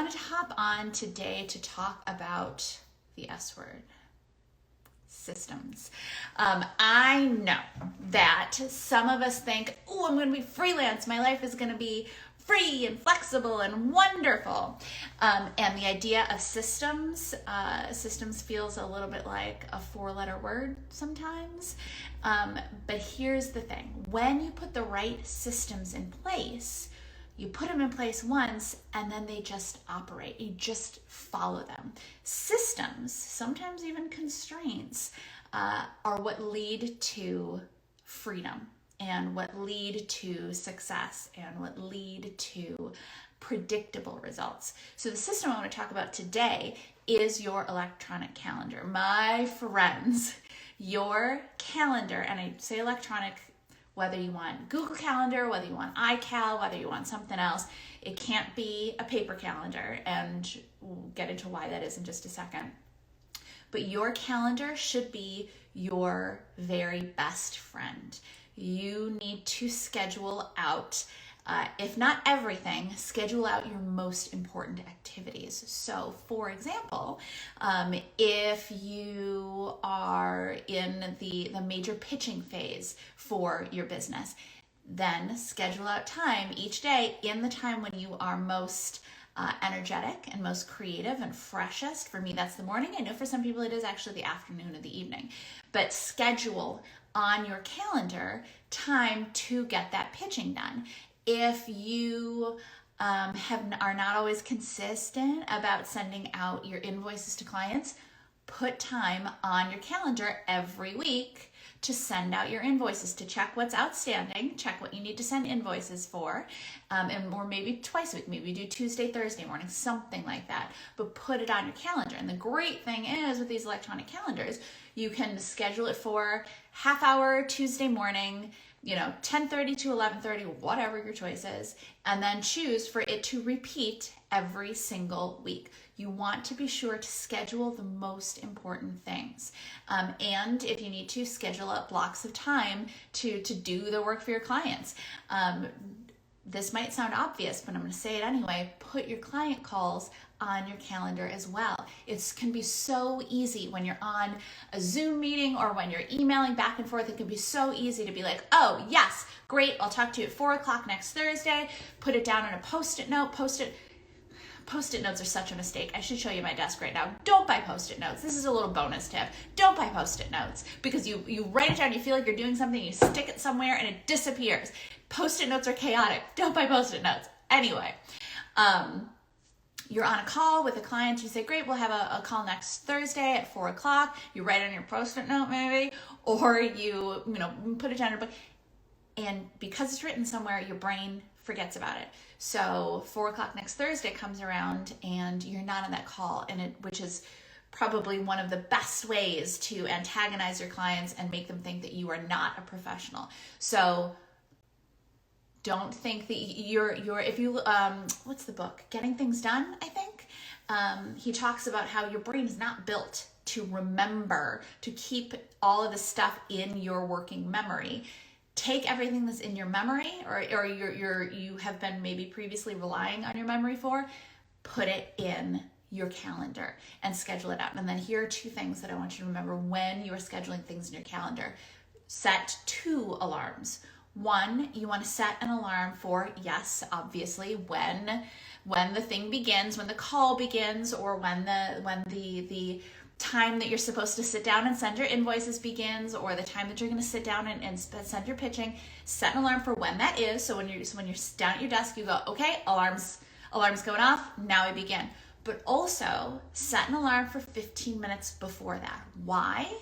wanted to hop on today to talk about the S word, systems. I know that some of us think, oh, I'm going to be freelance. My life is going to be free and flexible and wonderful. And the idea of systems feels a little bit like a 4-letter word sometimes. But here's the thing. When you put the right systems in place, you put them in place once and then they just operate. You just follow them. Systems, sometimes even constraints, are what lead to freedom and what lead to success and what lead to predictable results. So the system I want to talk about today is your electronic calendar. My friends, your calendar, and I say electronic, whether you want Google Calendar, whether you want iCal, whether you want something else, it can't be a paper calendar, and we'll get into why that is in just a second. But your calendar should be your very best friend. You need to schedule out, if not everything, schedule out your most important activities. So, for example, if you are in the major pitching phase for your business, then schedule out time each day in the time when you are most energetic and most creative and freshest. For me, that's the morning. I know for some people it is actually the afternoon or the evening. But schedule on your calendar time to get that pitching done. If you are not always consistent about sending out your invoices to clients, put time on your calendar every week to send out your invoices, to check what's outstanding, check what you need to send invoices for, or maybe twice a week, maybe do Tuesday, Thursday morning, something like that, but put it on your calendar. And the great thing is with these electronic calendars, you can schedule it for half hour Tuesday morning, 10:30 to 11:30, whatever your choice is, and then choose for it to repeat every single week. You want to be sure to schedule the most important things. And if you need to, schedule up blocks of time to do the work for your clients. This might sound obvious, but I'm going to say it anyway. Put your client calls on your calendar as well. It can be so easy when you're on a Zoom meeting or when you're emailing back and forth. It can be so easy to be like, oh, yes, great. I'll talk to you at 4:00 next Thursday. Put it down on a Post-it note. Post-it notes are such a mistake. I should show you my desk right now. Don't buy Post-it notes. This is a little bonus tip. Don't buy Post-it notes because you write it down, you feel like you're doing something, you stick it somewhere and it disappears. Post-it notes are chaotic. Don't buy Post-it notes. Anyway, you're on a call with a client. You say, great, we'll have a call next Thursday at 4:00. You write it on your Post-it note maybe, or you put it down in your book. And because it's written somewhere, your brain forgets about it. So 4:00 next Thursday comes around and you're not on that call, which is probably one of the best ways to antagonize your clients and make them think that you are not a professional. So don't think that if you, what's the book? Getting Things Done, I think. He talks about how your brain is not built to remember, to keep all of the stuff in your working memory. Take everything that's in your memory or you have been maybe previously relying on your memory for, put it in your calendar and schedule it out. And then here are 2 things that I want you to remember when you are scheduling things in your calendar. Set 2 alarms. 1, you want to set an alarm for, yes, obviously, when the thing begins, when the call begins, or when the time that you're supposed to sit down and send your invoices begins, or the time that you're going to sit down and send your pitching. Set an alarm for when that is. So when you're down at your desk, you go, okay, alarm's going off, now I begin. But also set an alarm for 15 minutes before that. Why?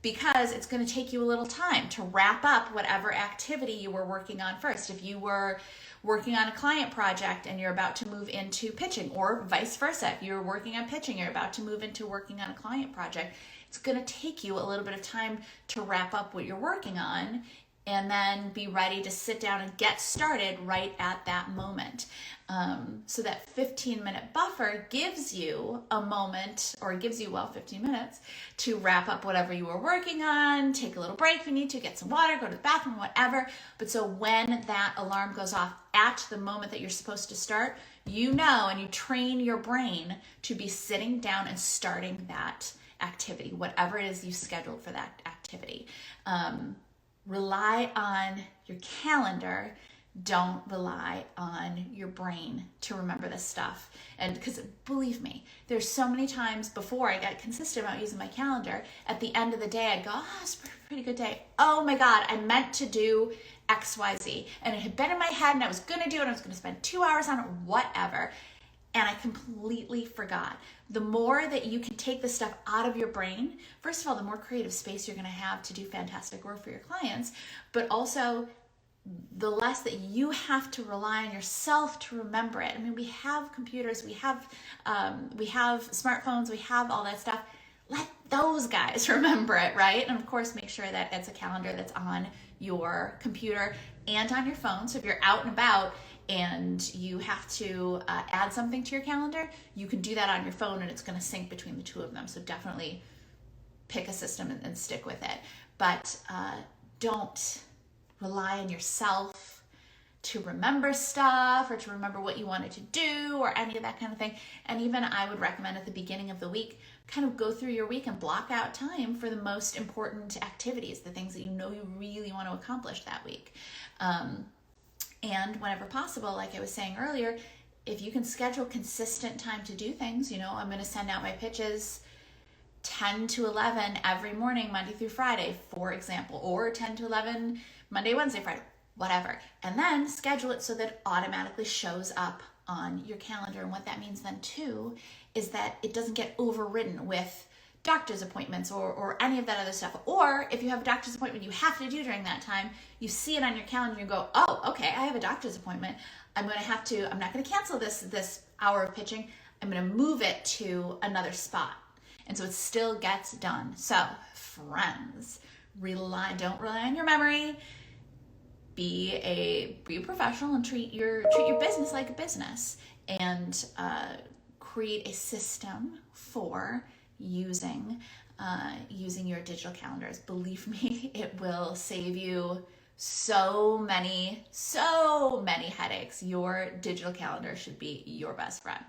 Because it's going to take you a little time to wrap up whatever activity you were working on first. If you were working on a client project and you're about to move into pitching, or vice versa, if you're working on pitching, you're about to move into working on a client project, it's going to take you a little bit of time to wrap up what you're working on and then be ready to sit down and get started right at that moment. So that 15-minute buffer gives you a moment, or gives you, 15 minutes to wrap up whatever you were working on, take a little break if you need to, get some water, go to the bathroom, whatever. But so when that alarm goes off at the moment that you're supposed to start, you know, and you train your brain to be sitting down and starting that activity, whatever it is you scheduled for that activity. Rely on your calendar. Don't rely on your brain to remember this stuff. And because believe me, there's so many times before I got consistent about using my calendar, at the end of the day, I'd go, oh, it's a pretty good day. Oh my God, I meant to do XYZ. And it had been in my head and I was going to do it. I was going to spend 2 hours on it, whatever. And I completely forgot. The more that you can take this stuff out of your brain, first of all, the more creative space you're going to have to do fantastic work for your clients, but also the less that you have to rely on yourself to remember it. I mean, we have computers, we have smartphones, we have all that stuff. Let those guys remember it, right? And of course, make sure that it's a calendar that's on your computer and on your phone. So if you're out and about and you have to add something to your calendar, you can do that on your phone and it's going to sync between the two of them. So definitely pick a system and stick with it. But don't rely on yourself to remember stuff or to remember what you wanted to do or any of that kind of thing. And even I would recommend at the beginning of the week, kind of go through your week and block out time for the most important activities, the things that you know you really want to accomplish that week. And whenever possible, like I was saying earlier, if you can schedule consistent time to do things, you know, I'm going to send out my pitches 10 to 11 every morning, Monday through Friday, for example, or 10 to 11, Monday, Wednesday, Friday, whatever. And then schedule it so that it automatically shows up on your calendar. And what that means then too, is that it doesn't get overridden with doctor's appointments or any of that other stuff. Or if you have a doctor's appointment you have to do during that time, you see it on your calendar and you go, oh, okay, I have a doctor's appointment. I'm not going to cancel this hour of pitching. I'm going to move it to another spot. And so it still gets done. So friends, don't rely on your memory. Be a professional and treat your business like a business, and create a system for using your digital calendars. Believe me, it will save you so many headaches. Your digital calendar should be your best friend.